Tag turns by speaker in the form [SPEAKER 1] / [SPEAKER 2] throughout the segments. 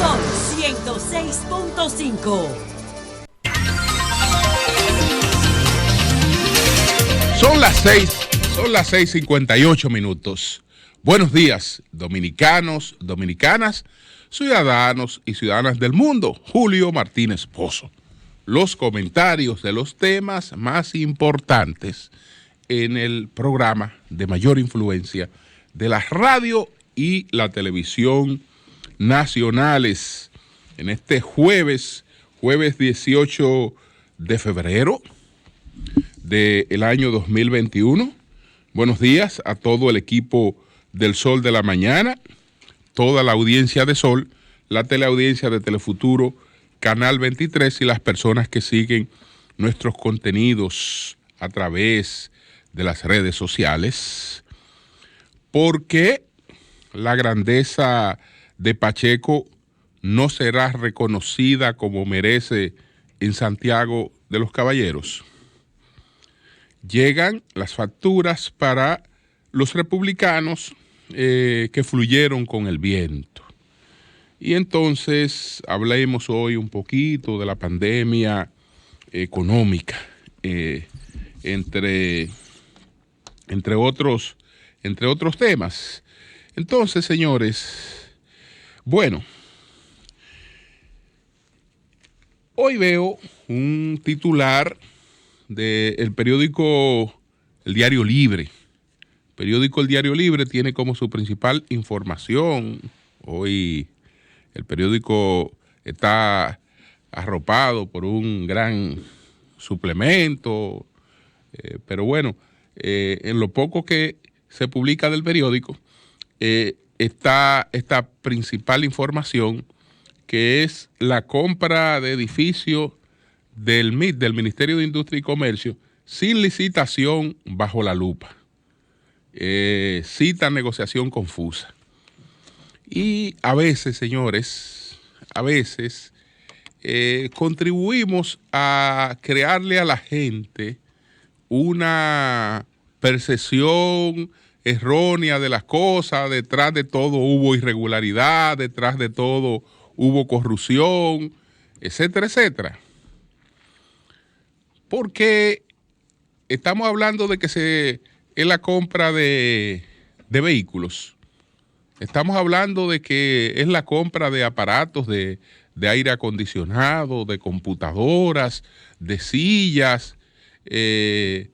[SPEAKER 1] Sol 106.5.
[SPEAKER 2] Son las 6:58. Buenos días, dominicanos, dominicanas, ciudadanos y ciudadanas del mundo. Julio Martínez Pozo. Los comentarios de los temas más importantes en el programa de mayor influencia de la radio y la televisión nacionales. En este jueves 18 de febrero del año 2021. Buenos días a todo el equipo del Sol de la Mañana, toda la audiencia de Sol, la teleaudiencia de Telefuturo, Canal 23 y las personas que siguen nuestros contenidos a través de las redes sociales. Porque la grandeza de Pacheco no será reconocida como merece en Santiago de los Caballeros. Llegan las facturas para los republicanos que fluyeron con el viento. Y entonces hablemos hoy un poquito de la pandemia económica, entre otros temas. Entonces, señores, bueno, hoy veo un titular del periódico El Diario Libre. El periódico El Diario Libre tiene como su principal información. Hoy el periódico está arropado por un gran suplemento, pero bueno, en lo poco que se publica del periódico está esta principal información, que es la compra de edificios del MIT, del Ministerio de Industria y Comercio, sin licitación bajo la lupa. Cita negociación confusa. Y a veces, señores, contribuimos a crearle a la gente una percepción errónea de las cosas. Detrás de todo hubo irregularidad, detrás de todo hubo corrupción, etcétera, etcétera. Porque estamos hablando de que es la compra de vehículos. Estamos hablando de que es la compra de aparatos de aire acondicionado, de computadoras, de sillas, de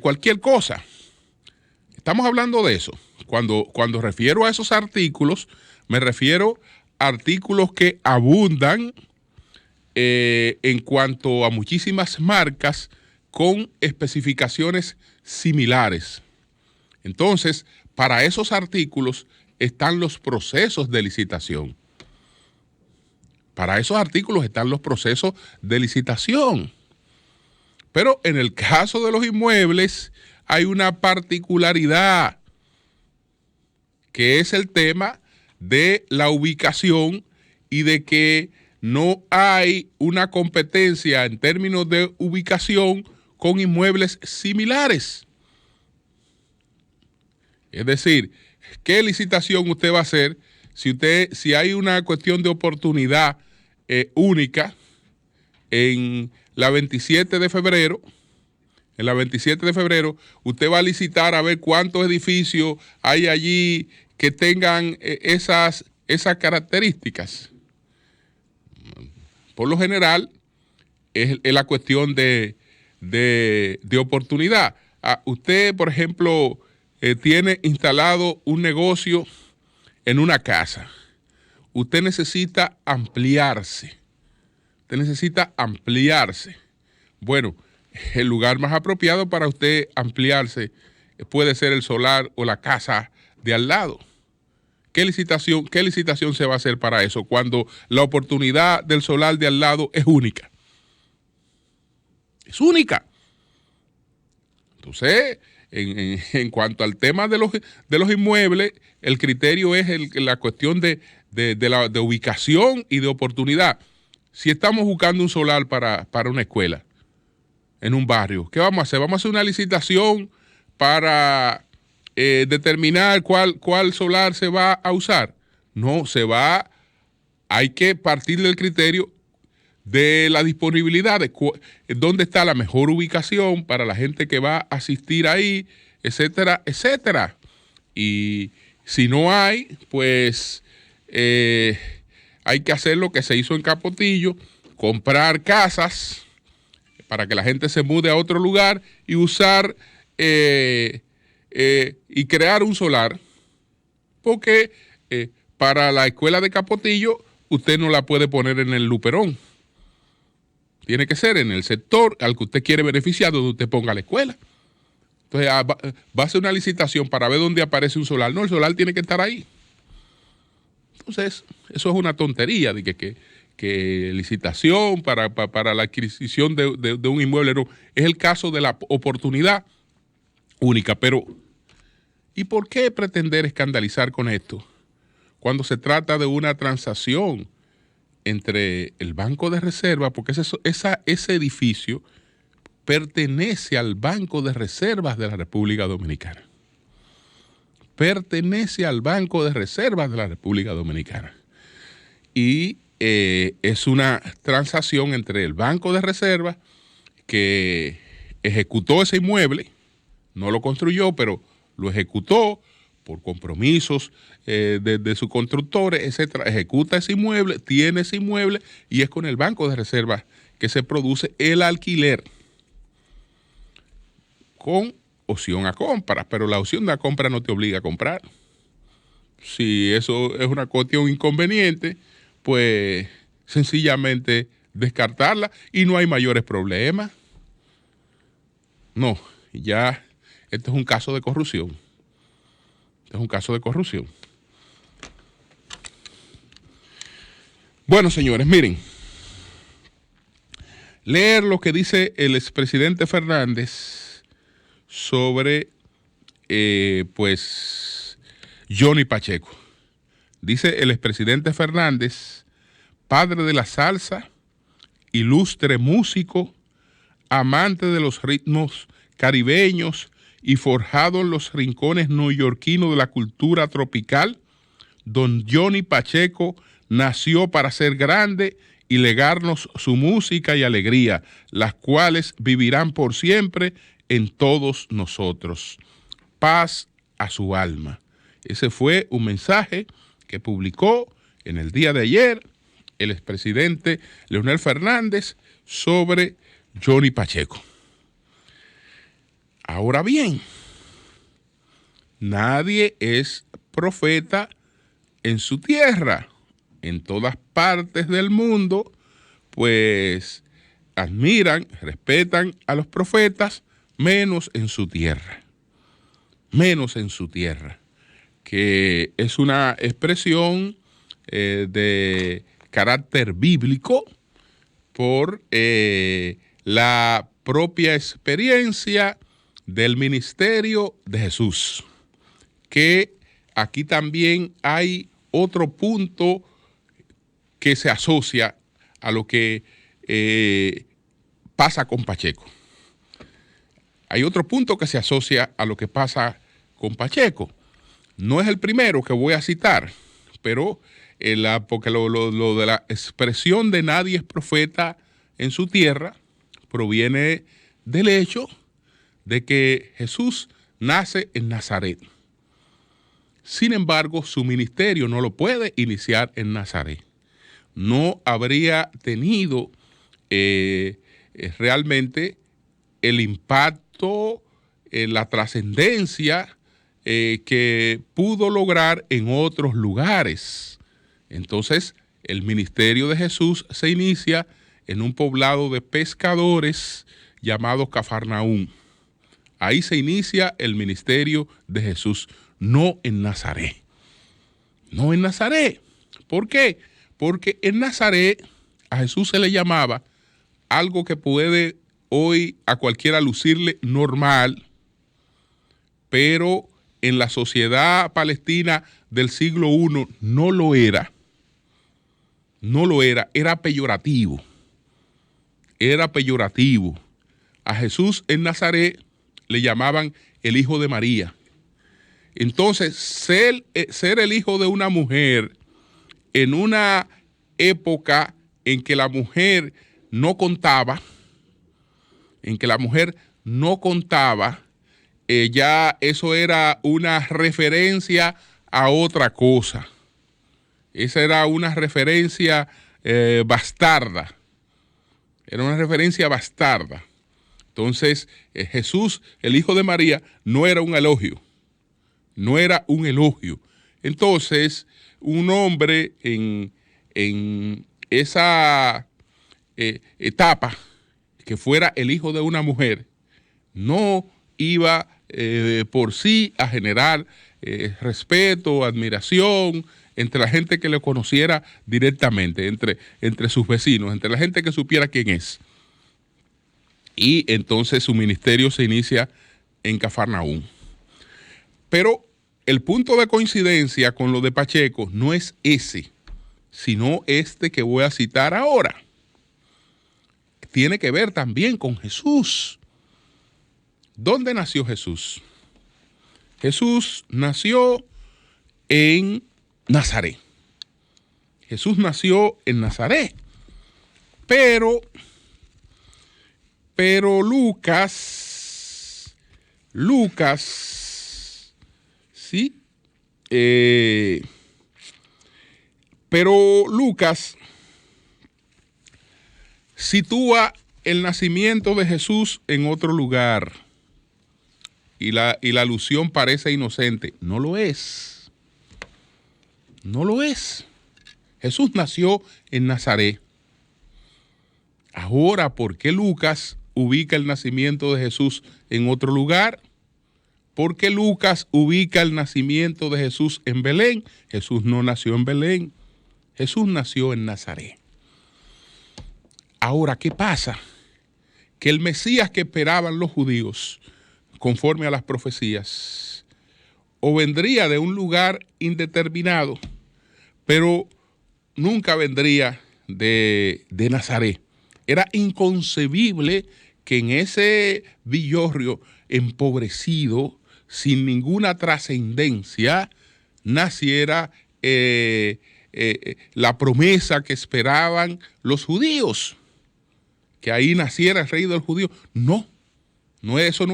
[SPEAKER 2] cualquier cosa. Estamos hablando de eso. Cuando refiero a esos artículos, me refiero a artículos que abundan en cuanto a muchísimas marcas con especificaciones similares. Entonces, para esos artículos están los procesos de licitación. Para esos artículos están los procesos de licitación. Pero en el caso de los inmuebles hay una particularidad, que es el tema de la ubicación y de que no hay una competencia en términos de ubicación con inmuebles similares. Es decir, ¿qué licitación usted va a hacer si hay una cuestión de oportunidad única en la 27 de febrero? En la 27 de febrero, usted va a licitar a ver cuántos edificios hay allí que tengan esas características. Por lo general, es la cuestión de oportunidad. Usted, por ejemplo, tiene instalado un negocio en una casa. Usted necesita ampliarse. Bueno, el lugar más apropiado para usted ampliarse puede ser el solar o la casa de al lado. ¿Qué licitación se va a hacer para eso cuando la oportunidad del solar de al lado es única? Es única. Entonces, en cuanto al tema de los inmuebles, el criterio es la cuestión de ubicación y de oportunidad. Si estamos buscando un solar para una escuela en un barrio, ¿qué vamos a hacer? ¿Vamos a hacer una licitación para determinar cuál solar se va a usar? No, se va hay que partir del criterio de la disponibilidad, de dónde está la mejor ubicación para la gente que va a asistir ahí, etcétera, etcétera. Y si no hay, pues hay que hacer lo que se hizo en Capotillo, comprar casas para que la gente se mude a otro lugar y usar y crear un solar, porque para la escuela de Capotillo usted no la puede poner en el Luperón. Tiene que ser en el sector al que usted quiere beneficiar, donde usted ponga la escuela. Entonces va a ser una licitación para ver dónde aparece un solar. No, el solar tiene que estar ahí. Entonces, eso es una tontería de que licitación para la adquisición de un inmueble. No, es el caso de la oportunidad única. Pero, ¿y por qué pretender escandalizar con esto cuando se trata de una transacción entre el Banco de Reserva? Porque ese edificio pertenece al Banco de Reservas de la República Dominicana. Pertenece al Banco de Reservas de la República Dominicana. Y es una transacción entre el Banco de Reservas, que ejecutó ese inmueble, no lo construyó, pero lo ejecutó por compromisos de sus constructores, etcétera. Ejecuta ese inmueble, tiene ese inmueble, y es con el Banco de Reservas que se produce el alquiler con opción a compra, pero la opción de la compra no te obliga a comprar. Si eso es una cuestión inconveniente, pues sencillamente descartarla y no hay mayores problemas. No, ya esto es un caso de corrupción. Es un caso de corrupción. Bueno, señores, miren. Leer lo que dice el expresidente Fernández sobre, pues, Johnny Pacheco. Dice el expresidente Fernández, padre de la salsa, ilustre músico, amante de los ritmos caribeños y forjado en los rincones neoyorquinos de la cultura tropical, don Johnny Pacheco nació para ser grande y legarnos su música y alegría, las cuales vivirán por siempre en todos nosotros. Paz a su alma. Ese fue un mensaje que publicó en el día de ayer el expresidente Leonel Fernández sobre Johnny Pacheco. Ahora bien, nadie es profeta en su tierra. En todas partes del mundo, pues admiran, respetan a los profetas, menos en su tierra. Menos en su tierra, que es una expresión de carácter bíblico por la propia experiencia del ministerio de Jesús. Que aquí también hay otro punto que se asocia a lo que pasa con Pacheco. Hay otro punto que se asocia a lo que pasa con Pacheco. No es el primero que voy a citar, pero porque lo de la expresión de nadie es profeta en su tierra proviene del hecho de que Jesús nace en Nazaret. Sin embargo, su ministerio no lo puede iniciar en Nazaret. No habría tenido realmente el impacto, la trascendencia que pudo lograr en otros lugares. Entonces, el ministerio de Jesús se inicia en un poblado de pescadores llamado Cafarnaúm. Ahí se inicia el ministerio de Jesús, no en Nazaret. No en Nazaret. ¿Por qué? Porque en Nazaret a Jesús se le llamaba algo que puede hoy a cualquiera lucirle normal, pero en la sociedad palestina del siglo I no lo era. No lo era, era peyorativo. Era peyorativo. A Jesús en Nazaret le llamaban el hijo de María. Entonces, ser el hijo de una mujer en una época en que la mujer no contaba, ya eso era una referencia a otra cosa. Esa era una referencia bastarda. Era una referencia bastarda. Entonces, Jesús, el hijo de María, no era un elogio. No era un elogio. Entonces, un hombre en esa etapa, que fuera el hijo de una mujer, no iba por sí a generar respeto, admiración entre la gente que le conociera directamente, entre sus vecinos, entre la gente que supiera quién es. Y entonces su ministerio se inicia en Cafarnaúm. Pero el punto de coincidencia con lo de Pacheco no es ese, sino este que voy a citar ahora. Tiene que ver también con Jesús. ¿Dónde nació Jesús? Jesús nació en Nazaret. Jesús nació en Nazaret. Pero Lucas, ¿sí? Pero Lucas sitúa el nacimiento de Jesús en otro lugar. Y la alusión parece inocente. No lo es. No lo es. Jesús nació en Nazaret. Ahora, ¿por qué Lucas ubica el nacimiento de Jesús en otro lugar? ¿Por qué Lucas ubica el nacimiento de Jesús en Belén? Jesús no nació en Belén. Jesús nació en Nazaret. Ahora, ¿qué pasa? Que el Mesías que esperaban los judíos, conforme a las profecías, o vendría de un lugar indeterminado, pero nunca vendría de Nazaret. Era inconcebible que en ese villorrio empobrecido, sin ninguna trascendencia, naciera la promesa que esperaban los judíos, que ahí naciera el rey de los judíos. Eso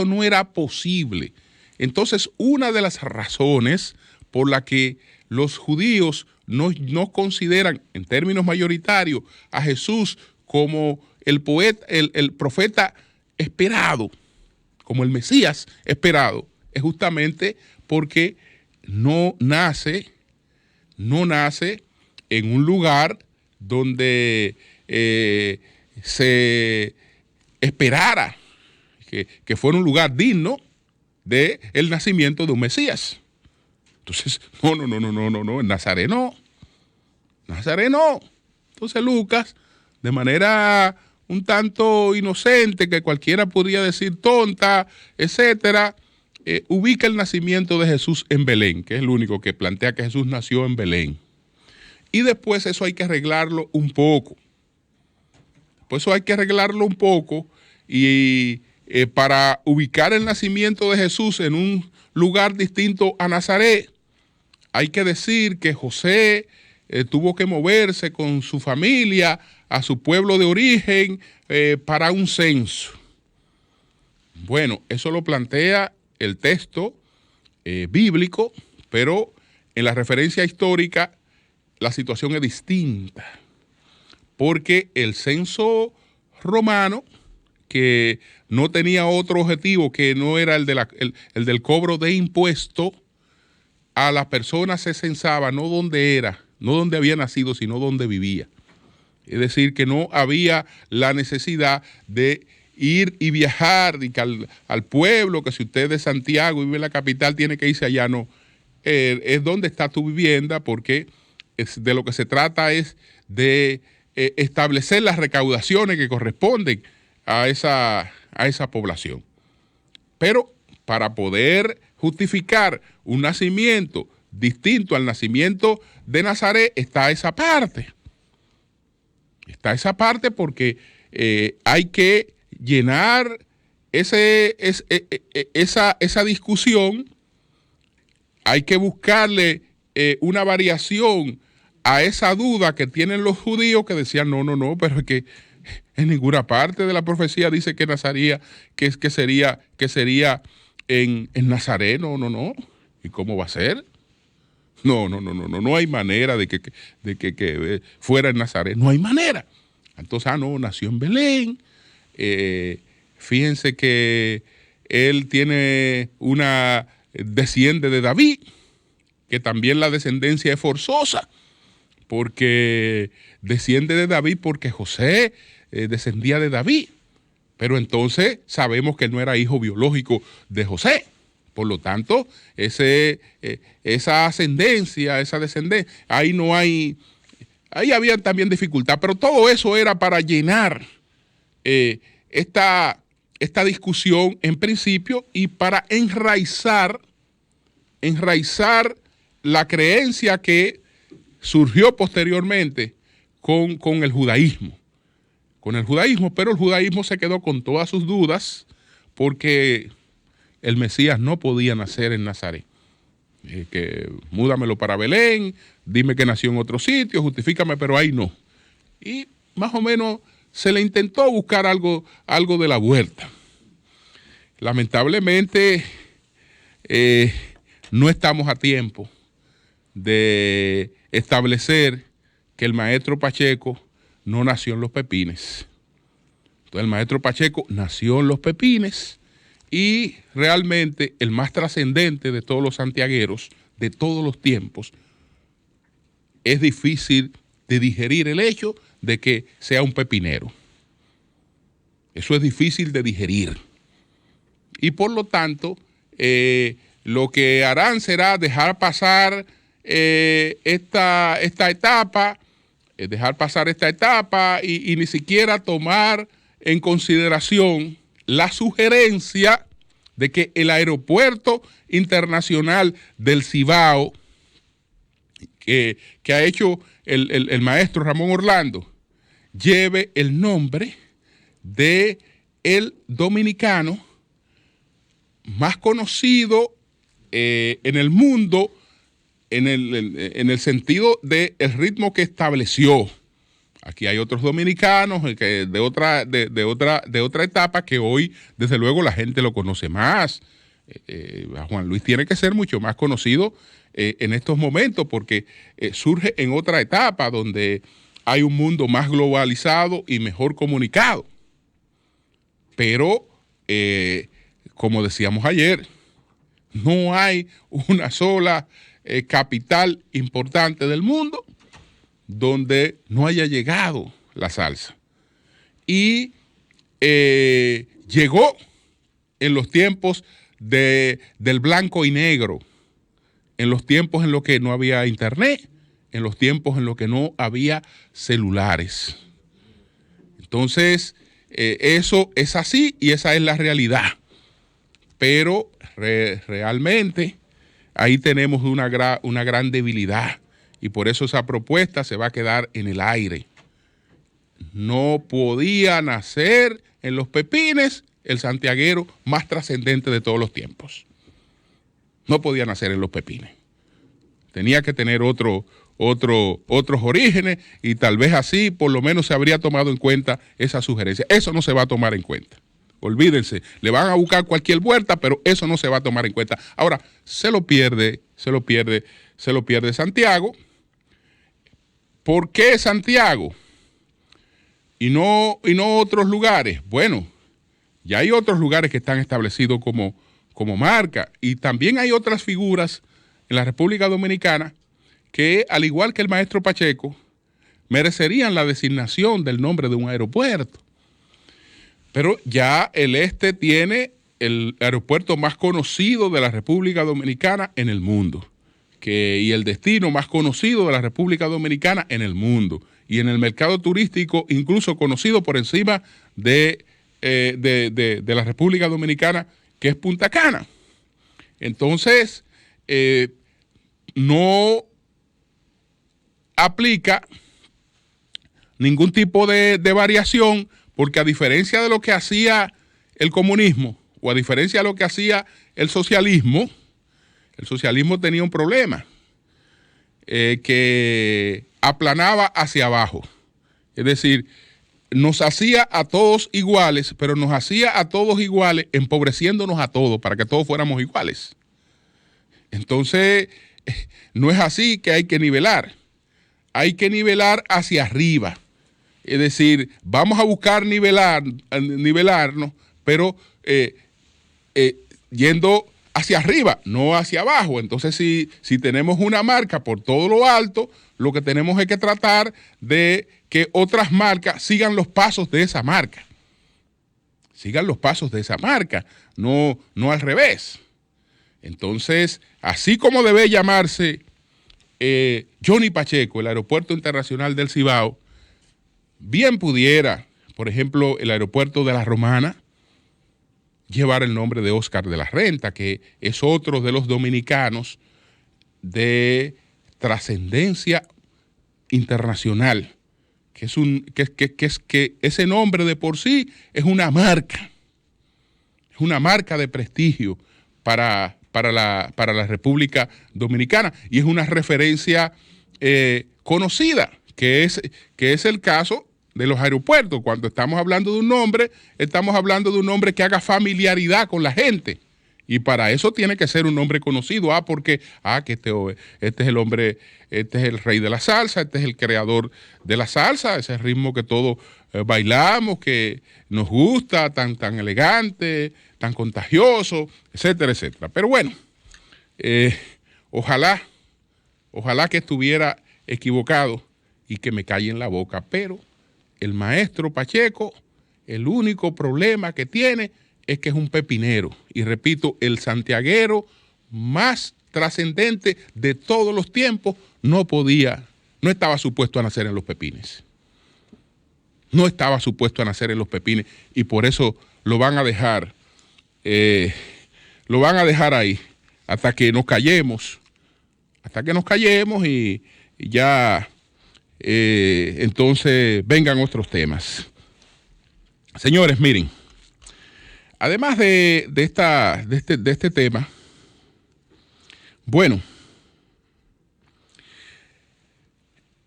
[SPEAKER 2] no era posible. Entonces, una de las razones por la que los judíos no consideran en términos mayoritarios a Jesús como el profeta esperado, como el Mesías esperado, es justamente porque no nace en un lugar donde se esperara que fuera un lugar digno del nacimiento de un Mesías. Entonces, no, en Nazaret no. Entonces Lucas, de manera un tanto inocente, que cualquiera podría decir tonta, etcétera, ubica el nacimiento de Jesús en Belén, que es el único que plantea que Jesús nació en Belén. Y después eso hay que arreglarlo un poco. Y para ubicar el nacimiento de Jesús en un lugar distinto a Nazaret, hay que decir que José tuvo que moverse con su familia a su pueblo de origen para un censo. Bueno, eso lo plantea el texto bíblico, pero en la referencia histórica la situación es distinta, porque el censo romano, que no tenía otro objetivo que no era el del cobro de impuesto, a la persona se censaba no donde era, no donde había nacido, sino donde vivía. Es decir, que no había la necesidad de ir y viajar al pueblo, que si usted es de Santiago y vive en la capital tiene que irse allá. No, es donde está tu vivienda, porque de lo que se trata es de establecer las recaudaciones que corresponden a esa población. Pero para poder justificar un nacimiento distinto al nacimiento de Nazaret, está esa parte. Porque hay que llenar esa discusión, hay que buscarle una variación a esa duda que tienen los judíos que decían, no, pero es que en ninguna parte de la profecía dice que Nazaría, que sería en Nazaret, no. ¿Y cómo va a ser? No hay manera de que fuera en Nazaret, no hay manera. Entonces, nació en Belén. Fíjense que él desciende de David, que también la descendencia es forzosa, porque desciende de David porque José descendía de David. Pero entonces sabemos que él no era hijo biológico de José. Por lo tanto, esa ascendencia, esa descendencia, ahí había también dificultad, pero todo eso era para llenar esta discusión en principio y para enraizar la creencia que surgió posteriormente con el judaísmo. Pero el judaísmo se quedó con todas sus dudas porque el Mesías no podía nacer en Nazaret. Que múdamelo para Belén, dime que nació en otro sitio, justifícame, pero ahí no. Y más o menos se le intentó buscar algo de la vuelta. Lamentablemente no estamos a tiempo de establecer que el maestro Pacheco no nació en Los Pepines. Entonces el maestro Pacheco nació en Los Pepines y realmente el más trascendente de todos los santiagueros de todos los tiempos. Es difícil de digerir el hecho de que sea un pepinero. Eso es difícil de digerir. Y por lo tanto, lo que harán será dejar pasar esta etapa, y ni siquiera tomar en consideración la sugerencia de que el aeropuerto internacional del Cibao que ha hecho el maestro Ramón Orlando lleve el nombre de el dominicano más conocido en el mundo en el sentido del ritmo que estableció. Aquí hay otros dominicanos de otra etapa que hoy, desde luego, la gente lo conoce más. Juan Luis tiene que ser mucho más conocido en estos momentos porque surge en otra etapa donde hay un mundo más globalizado y mejor comunicado. Pero, como decíamos ayer, no hay una sola capital importante del mundo donde no haya llegado la salsa. Y llegó en los tiempos del blanco y negro, en los tiempos en los que no había internet, en los tiempos en los que no había celulares. Entonces, eso es así y esa es la realidad. Pero realmente ahí tenemos una gran debilidad y por eso esa propuesta se va a quedar en el aire. No podía nacer en Los Pepines el santiaguero más trascendente de todos los tiempos. No podía nacer en Los Pepines. Tenía que tener otros orígenes y tal vez así por lo menos se habría tomado en cuenta esa sugerencia. Eso no se va a tomar en cuenta. Olvídense, le van a buscar cualquier vuelta, pero eso no se va a tomar en cuenta. Ahora, se lo pierde Santiago. ¿Por qué Santiago? Y no otros lugares. Bueno, ya hay otros lugares que están establecidos como marca y también hay otras figuras en la República Dominicana que, al igual que el maestro Pacheco, merecerían la designación del nombre de un aeropuerto. Pero ya el este tiene el aeropuerto más conocido de la República Dominicana en el mundo, y el destino más conocido de la República Dominicana en el mundo, y en el mercado turístico incluso conocido por encima de la República Dominicana, que es Punta Cana. Entonces, no aplica ningún tipo de variación, porque a diferencia de lo que hacía el comunismo o a diferencia de lo que hacía el socialismo tenía un problema, que aplanaba hacia abajo. Es decir, nos hacía a todos iguales, pero nos hacía a todos iguales empobreciéndonos a todos para que todos fuéramos iguales. Entonces, no es así que hay que nivelar. Hay que nivelar hacia arriba. Es decir, vamos a buscar nivelarnos, pero yendo hacia arriba, no hacia abajo. Entonces, si tenemos una marca por todo lo alto, lo que tenemos es que tratar de que otras marcas sigan los pasos de esa marca. Sigan los pasos de esa marca, no al revés. Entonces, así como debe llamarse Johnny Pacheco, el Aeropuerto Internacional del Cibao, bien pudiera, por ejemplo, el aeropuerto de La Romana, llevar el nombre de Oscar de la Renta, que es otro de los dominicanos de trascendencia internacional, que ese nombre de por sí es una marca de prestigio para la República Dominicana y es una referencia conocida, que es el caso de los aeropuertos. Cuando estamos hablando de un nombre, estamos hablando de un nombre que haga familiaridad con la gente. Y para eso tiene que ser un nombre conocido. Porque este es el hombre, este es el rey de la salsa, este es el creador de la salsa, ese ritmo que todos bailamos, que nos gusta, tan elegante, tan contagioso, etcétera, etcétera. Pero bueno, ojalá que estuviera equivocado y que me calle en la boca, pero el maestro Pacheco, el único problema que tiene es que es un pepinero. Y repito, el santiaguero más trascendente de todos los tiempos no estaba supuesto a nacer en Los Pepines. No estaba supuesto a nacer en Los Pepines y por eso lo van a dejar ahí hasta que nos callemos. Y ya entonces vengan otros temas. Señores, miren, además de este tema, bueno,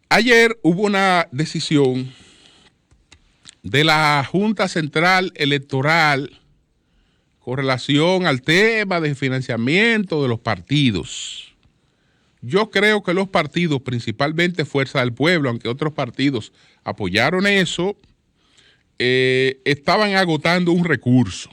[SPEAKER 2] ayer hubo una decisión de la Junta Central Electoral con relación al tema de financiamiento de los partidos. Yo creo que los partidos, principalmente Fuerza del Pueblo, aunque otros partidos apoyaron eso, estaban agotando un recurso.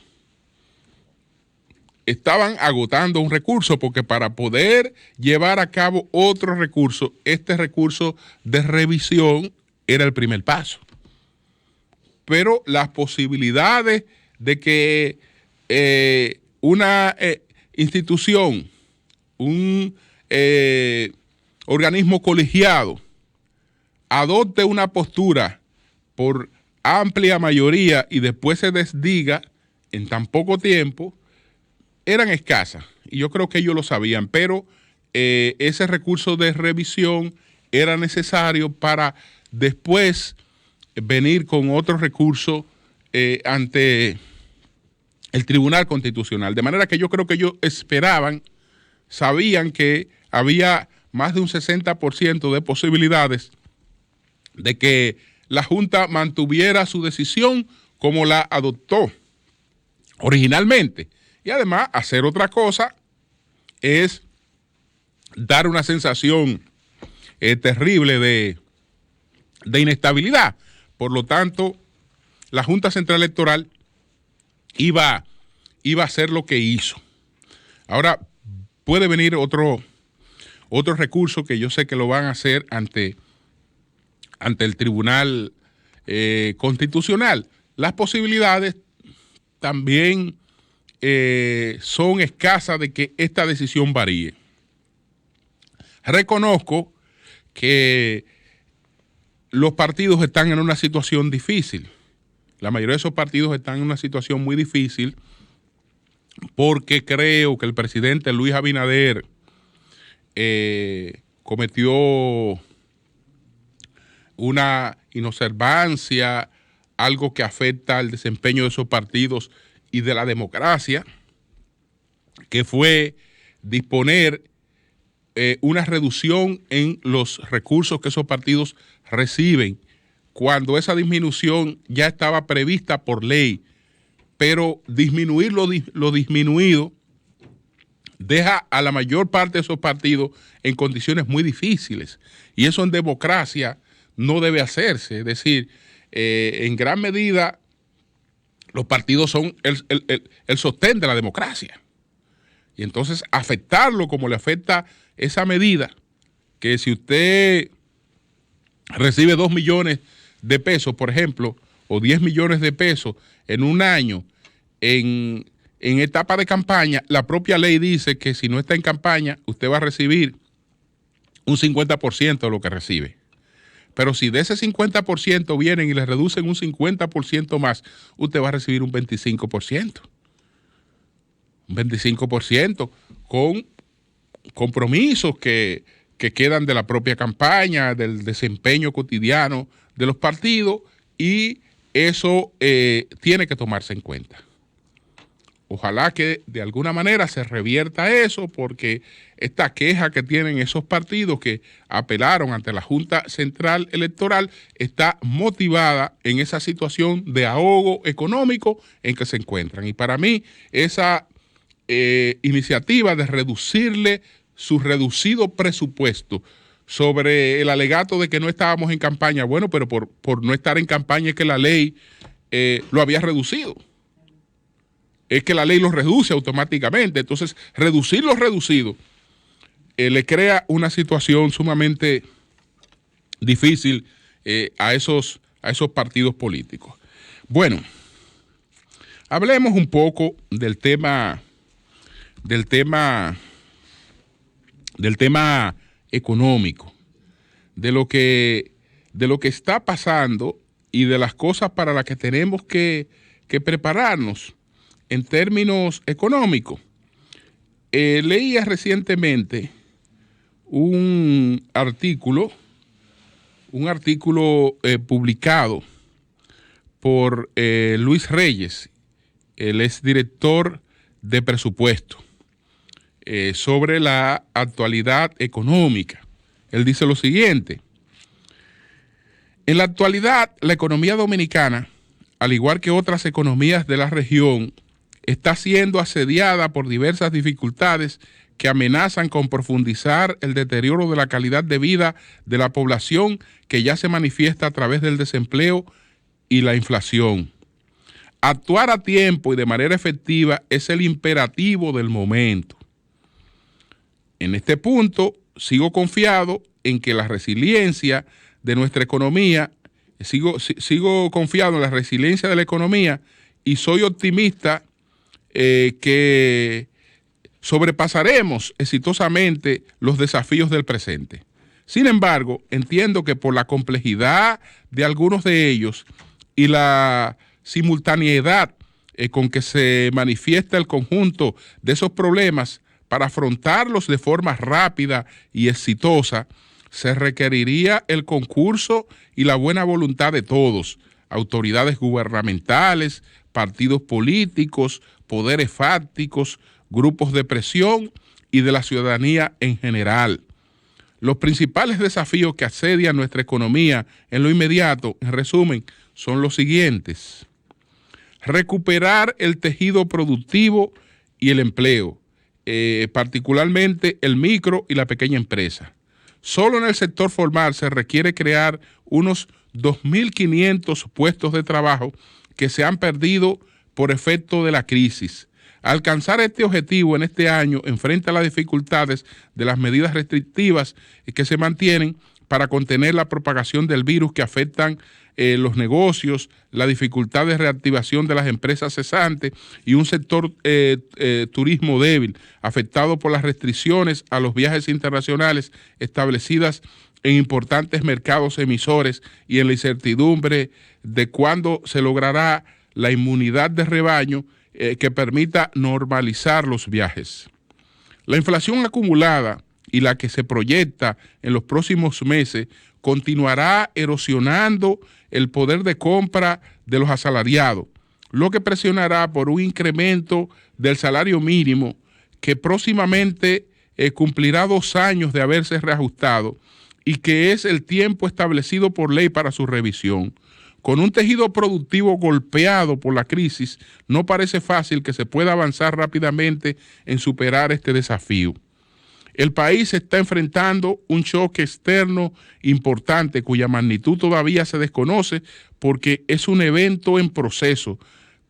[SPEAKER 2] Porque para poder llevar a cabo otro recurso, este recurso de revisión era el primer paso. Pero las posibilidades de que una institución, un organismo colegiado adopte una postura por amplia mayoría y después se desdiga en tan poco tiempo, eran escasas. Y yo creo que ellos lo sabían, pero ese recurso de revisión era necesario para después venir con otro recurso ante el Tribunal Constitucional. De manera que yo creo que ellos sabían que había más de un 60% de posibilidades de que la Junta mantuviera su decisión como la adoptó originalmente. Y además, hacer otra cosa es dar una sensación terrible de inestabilidad. Por lo tanto, la Junta Central Electoral iba a hacer lo que hizo. Ahora, puede venir otro recurso que yo sé que lo van a hacer ante el Tribunal Constitucional. Las posibilidades también son escasas de que esta decisión varíe. Reconozco que los partidos están en una situación difícil. La mayoría de esos partidos están en una situación muy difícil porque creo que el presidente Luis Abinader cometió una inobservancia, algo que afecta al desempeño de esos partidos y de la democracia, que fue disponer una reducción en los recursos que esos partidos reciben, cuando esa disminución ya estaba prevista por ley, pero disminuir lo disminuido deja a la mayor parte de esos partidos en condiciones muy difíciles, y eso en democracia no debe hacerse. Es decir, en gran medida los partidos son el sostén de la democracia, y entonces afectarlo como le afecta esa medida, que si usted recibe 2 millones de pesos, por ejemplo, o 10 millones de pesos en un año en etapa de campaña, la propia ley dice que si no está en campaña, usted va a recibir un 50% de lo que recibe. Pero si de ese 50% vienen y le reducen un 50% más, usted va a recibir un 25%. Un 25% con compromisos que quedan de la propia campaña, del desempeño cotidiano de los partidos, y eso tiene que tomarse en cuenta. Ojalá que de alguna manera se revierta eso, porque esta queja que tienen esos partidos que apelaron ante la Junta Central Electoral está motivada en esa situación de ahogo económico en que se encuentran. Y para mí esa iniciativa de reducirle su reducido presupuesto sobre el alegato de que no estábamos en campaña, bueno, pero por no estar en campaña es que la ley lo había reducido. Es que la ley los reduce automáticamente. Entonces, reducir lo reducido le crea una situación sumamente difícil a esos partidos políticos. Bueno, hablemos un poco del tema económico, de lo que está pasando y de las cosas para las que tenemos que prepararnos en términos económicos. Leía recientemente un artículo publicado por Luis Reyes, el exdirector de presupuesto, sobre la actualidad económica. Él dice lo siguiente: en la actualidad, la economía dominicana, al igual que otras economías de la región, está siendo asediada por diversas dificultades que amenazan con profundizar el deterioro de la calidad de vida de la población, que ya se manifiesta a través del desempleo y la inflación. Actuar a tiempo y de manera efectiva es el imperativo del momento. En este punto, sigo confiado en que la resiliencia de nuestra economía, sigo confiado en la resiliencia de la economía, y soy optimista que sobrepasaremos exitosamente los desafíos del presente. Sin embargo, entiendo que por la complejidad de algunos de ellos y la simultaneidad con que se manifiesta el conjunto de esos problemas, para afrontarlos de forma rápida y exitosa, se requeriría el concurso y la buena voluntad de todos: autoridades gubernamentales, partidos políticos, poderes fácticos, grupos de presión y de la ciudadanía en general. Los principales desafíos que asedian nuestra economía en lo inmediato, en resumen, son los siguientes: recuperar el tejido productivo y el empleo, particularmente el micro y la pequeña empresa. Solo en el sector formal se requiere crear unos 2.500 puestos de trabajo que se han perdido por efecto de la crisis. Alcanzar este objetivo en este año enfrenta las dificultades de las medidas restrictivas que se mantienen para contener la propagación del virus, que afectan los negocios, la dificultad de reactivación de las empresas cesantes y un sector turismo débil, afectado por las restricciones a los viajes internacionales establecidas en importantes mercados emisores y en la incertidumbre de cuándo se logrará la inmunidad de rebaño que permita normalizar los viajes. La inflación acumulada y la que se proyecta en los próximos meses continuará erosionando el poder de compra de los asalariados, lo que presionará por un incremento del salario mínimo que próximamente cumplirá 2 años de haberse reajustado y que es el tiempo establecido por ley para su revisión. Con un tejido productivo golpeado por la crisis, no parece fácil que se pueda avanzar rápidamente en superar este desafío. El país está enfrentando un choque externo importante cuya magnitud todavía se desconoce porque es un evento en proceso,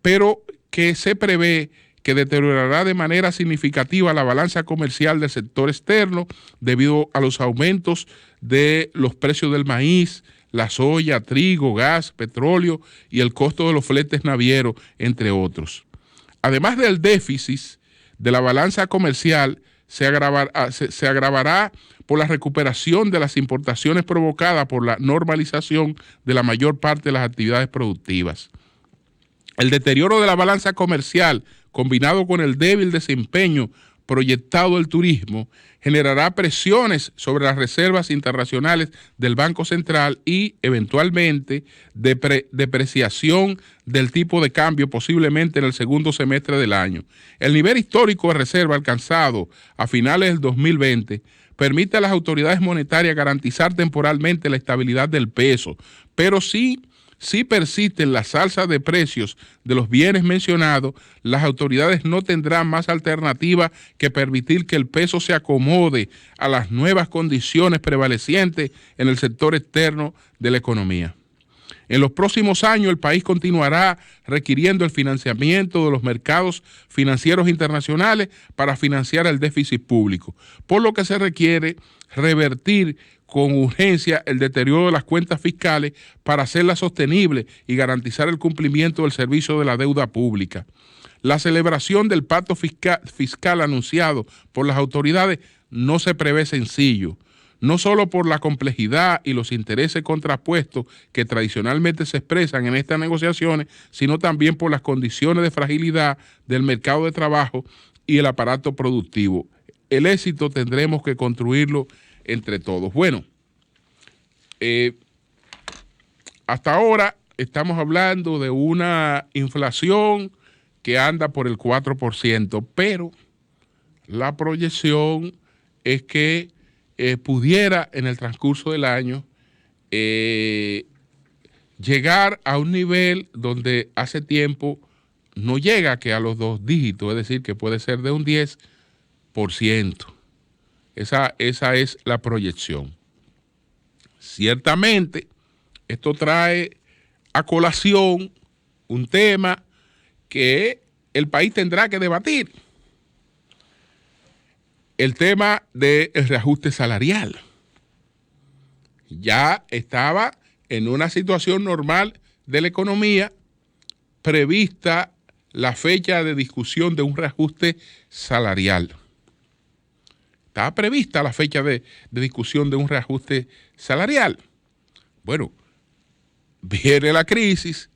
[SPEAKER 2] pero que se prevé que deteriorará de manera significativa la balanza comercial del sector externo debido a los aumentos de los precios del maíz, la soya, trigo, gas, petróleo y el costo de los fletes navieros, entre otros. Además del déficit de la balanza comercial, se agravará por la recuperación de las importaciones provocadas por la normalización de la mayor parte de las actividades productivas. El deterioro de la balanza comercial, combinado con el débil desempeño proyectado del turismo, generará presiones sobre las reservas internacionales del Banco Central y, eventualmente, depreciación del tipo de cambio posiblemente en el segundo semestre del año. El nivel histórico de reserva alcanzado a finales del 2020 permite a las autoridades monetarias garantizar temporalmente la estabilidad del peso, pero si persisten las alzas de precios de los bienes mencionados, las autoridades no tendrán más alternativa que permitir que el peso se acomode a las nuevas condiciones prevalecientes en el sector externo de la economía. En los próximos años, el país continuará requiriendo el financiamiento de los mercados financieros internacionales para financiar el déficit público, por lo que se requiere revertir con urgencia el deterioro de las cuentas fiscales para hacerlas sostenibles y garantizar el cumplimiento del servicio de la deuda pública. La celebración del pacto fiscal anunciado por las autoridades no se prevé sencillo, no solo por la complejidad y los intereses contrapuestos que tradicionalmente se expresan en estas negociaciones, sino también por las condiciones de fragilidad del mercado de trabajo y el aparato productivo. El éxito tendremos que construirlo entre todos. Bueno, hasta ahora estamos hablando de una inflación que anda por el 4%, pero la proyección es que pudiera en el transcurso del año llegar a un nivel donde hace tiempo no llega que a los 2 dígitos, es decir, que puede ser de un 10%. Esa es la proyección. Ciertamente, esto trae a colación un tema que el país tendrá que debatir. El tema del reajuste salarial. Ya estaba en una situación normal de la economía prevista la fecha de discusión de un reajuste salarial. Estaba prevista la fecha de discusión de un reajuste salarial. Bueno, viene la crisis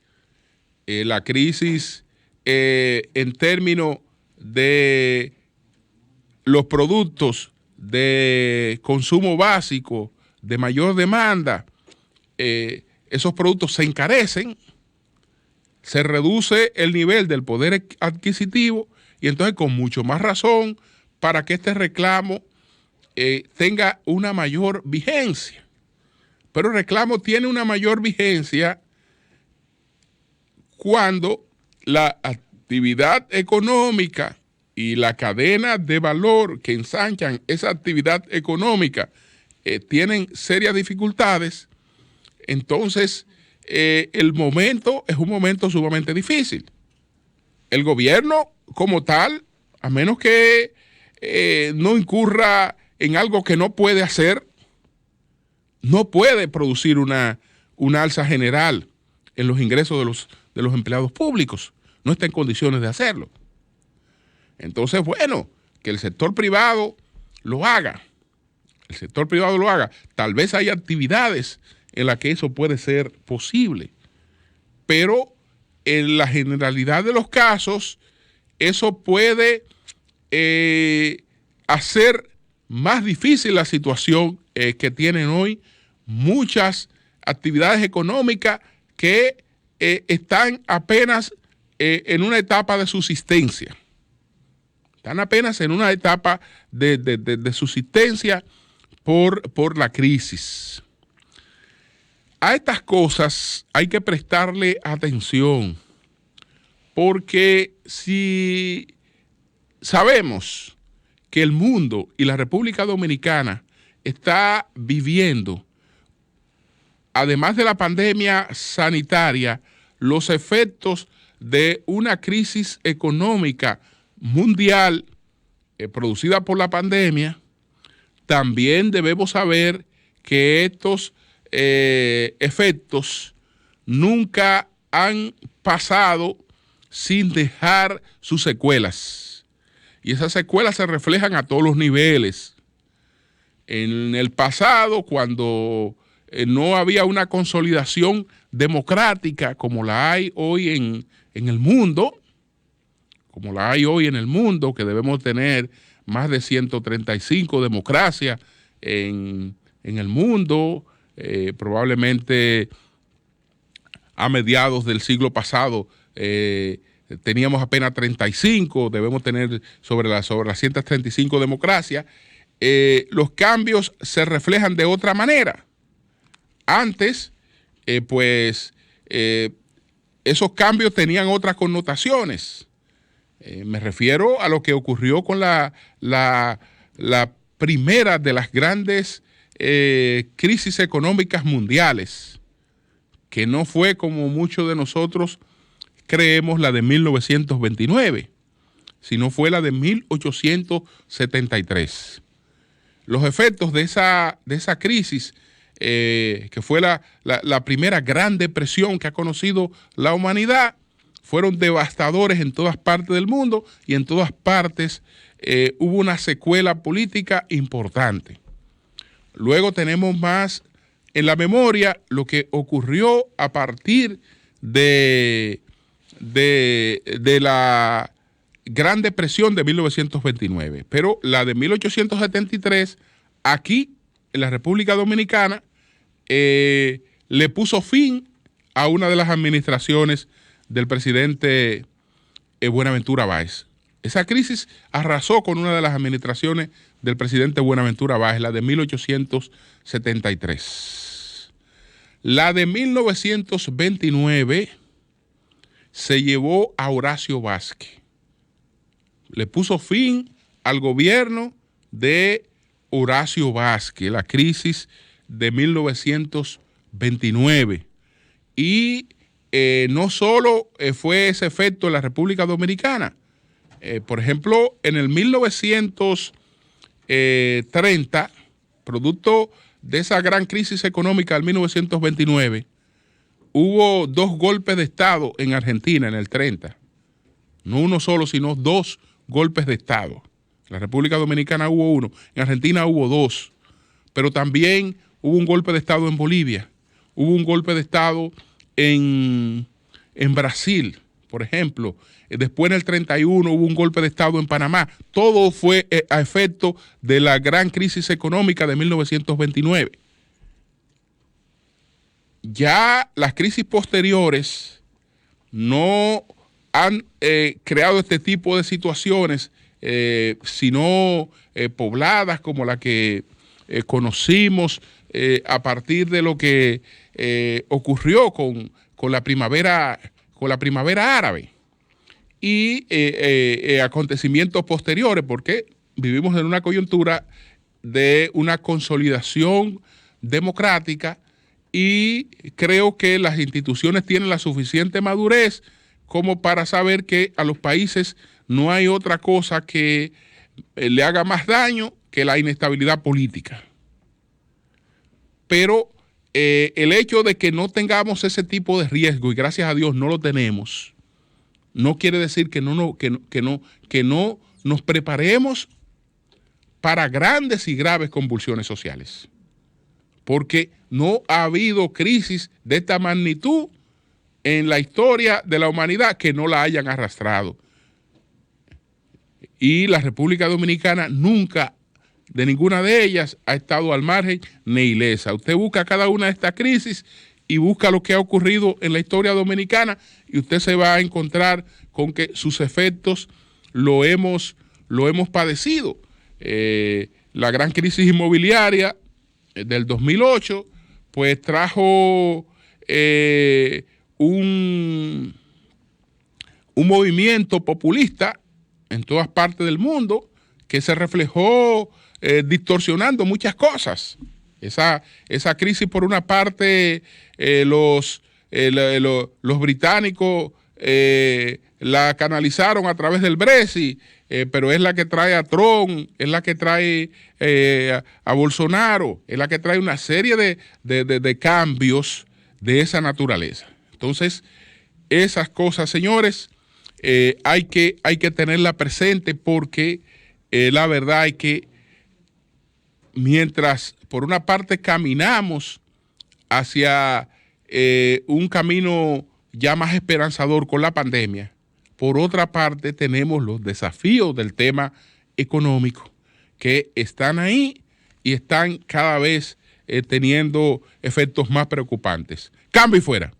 [SPEAKER 2] en términos de los productos de consumo básico, de mayor demanda, esos productos se encarecen, se reduce el nivel del poder adquisitivo y entonces con mucho más razón para que este reclamo tenga una mayor vigencia. Pero el reclamo tiene una mayor vigencia cuando la actividad económica y la cadena de valor que ensanchan esa actividad económica tienen serias dificultades. Entonces, el momento es un momento sumamente difícil. El gobierno como tal, a menos que no incurra en algo que no puede hacer, no puede producir una alza general en los ingresos de los empleados públicos. No está en condiciones de hacerlo. Entonces, bueno, que el sector privado lo haga. El sector privado lo haga. Tal vez hay actividades en las que eso puede ser posible. Pero en la generalidad de los casos, eso puede hacer más difícil la situación que tienen hoy muchas actividades económicas que están apenas en una etapa de subsistencia. Están apenas en una etapa de subsistencia por la crisis. A estas cosas hay que prestarle atención, porque si sabemos que el mundo y la República Dominicana está viviendo, además de la pandemia sanitaria, los efectos de una crisis económica mundial producida por la pandemia, también debemos saber que estos efectos nunca han pasado sin dejar sus secuelas. Y esas secuelas se reflejan a todos los niveles. En el pasado, cuando no había una consolidación democrática como la hay hoy en el mundo, que debemos tener más de 135 democracias en el mundo, probablemente a mediados del siglo pasado teníamos apenas 35, debemos tener sobre las 135 democracias. Los cambios se reflejan de otra manera. Antes, esos cambios tenían otras connotaciones. Me refiero a lo que ocurrió con la primera de las grandes crisis económicas mundiales, que no fue, como muchos de nosotros creemos, la de 1929, sino fue la de 1873. Los efectos de esa crisis, que fue la primera gran depresión que ha conocido la humanidad, fueron devastadores en todas partes del mundo, y en todas partes hubo una secuela política importante. Luego tenemos más en la memoria lo que ocurrió a partir de la Gran Depresión de 1929. Pero la de 1873, aquí en la República Dominicana, le puso fin a una de las administraciones del presidente Buenaventura Báez. Esa crisis arrasó con una de las administraciones del presidente Buenaventura Báez, la de 1873. La de 1929 se llevó a Horacio Vázquez. Le puso fin al gobierno de Horacio Vázquez, la crisis de 1929. Y no solo fue ese efecto en la República Dominicana. Por ejemplo, en el 1930, producto de esa gran crisis económica del 1929, hubo 2 golpes de Estado en Argentina en el 30. No uno solo, sino 2 golpes de Estado. En la República Dominicana hubo 1, en Argentina hubo 2. Pero también hubo un golpe de Estado en Bolivia, hubo un golpe de Estado en Brasil, por ejemplo. Después en el 31 hubo un golpe de Estado en Panamá. Todo fue a efecto de la gran crisis económica de 1929. Ya las crisis posteriores no han creado este tipo de situaciones, sino pobladas como la que conocimos a partir de lo que ocurrió con la primavera árabe y acontecimientos posteriores, porque vivimos en una coyuntura de una consolidación democrática, y creo que las instituciones tienen la suficiente madurez como para saber que a los países no hay otra cosa que le haga más daño que la inestabilidad política. Pero el hecho de que no tengamos ese tipo de riesgo, y gracias a Dios no lo tenemos, no quiere decir que no nos preparemos para grandes y graves convulsiones sociales. Porque no ha habido crisis de esta magnitud en la historia de la humanidad que no la hayan arrastrado. Y la República Dominicana nunca, de ninguna de ellas, ha estado al margen ni ilesa. Usted busca cada una de estas crisis y busca lo que ha ocurrido en la historia dominicana, y usted se va a encontrar con que sus efectos lo hemos lo hemos padecido. La gran crisis inmobiliaria del 2008, pues trajo un movimiento populista en todas partes del mundo que se reflejó distorsionando muchas cosas. Esa crisis, por una parte, los británicos la canalizaron a través del Brexit, pero es la que trae a Trump, es la que trae a Bolsonaro, es la que trae una serie de cambios de esa naturaleza. Entonces, esas cosas, señores, hay que tenerla presente, porque la verdad es que mientras por una parte caminamos hacia un camino ya más esperanzador con la pandemia, por otra parte tenemos los desafíos del tema económico que están ahí y están cada vez teniendo efectos más preocupantes. Cambio y fuera.